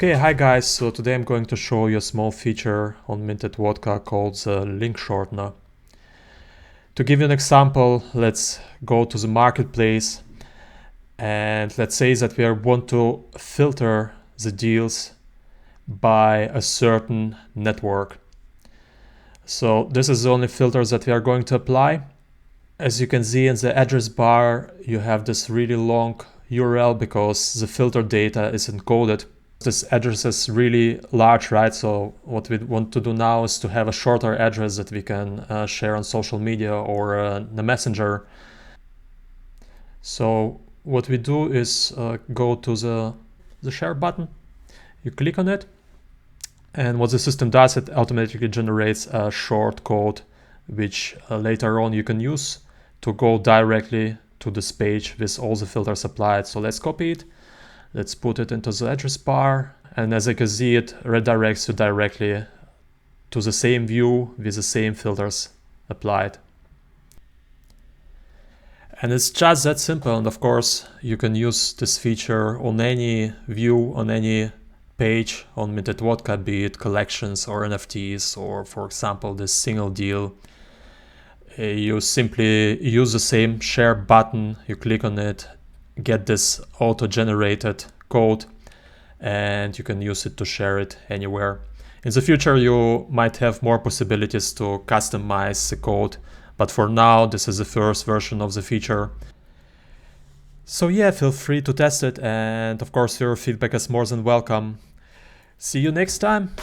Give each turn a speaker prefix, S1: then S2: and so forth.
S1: Okay, hi guys, so today I'm going to show you a small feature on minted vodka called the link shortener. To give you an example, let's go to the marketplace and let's say that we want to filter the deals by a certain network. So this is the only filter that we are going to apply. As you can see in the address bar, you have this really long URL because the filter data is encoded. This address is really large, right? So what we want to do now is to have a shorter address that we can share on social media or the messenger. So what we do is go to the share button, you click on it, and what the system does, it automatically generates a short code which later on you can use to go directly to this page with all the filters applied. So let's copy it. Let's put it into the address bar, and as you can see, it redirects you directly to the same view with the same filters applied. And it's just that simple, and of course you can use this feature on any view, on any page on Minted Vodka, be it collections or NFTs, or for example this single deal. You simply use the same share button, you click on it, get this auto-generated code, and you can use it to share it anywhere. In the future you might have more possibilities to customize the code, but for now this is the first version of the feature. So yeah, feel free to test it, and of course your feedback is more than welcome. See you next time!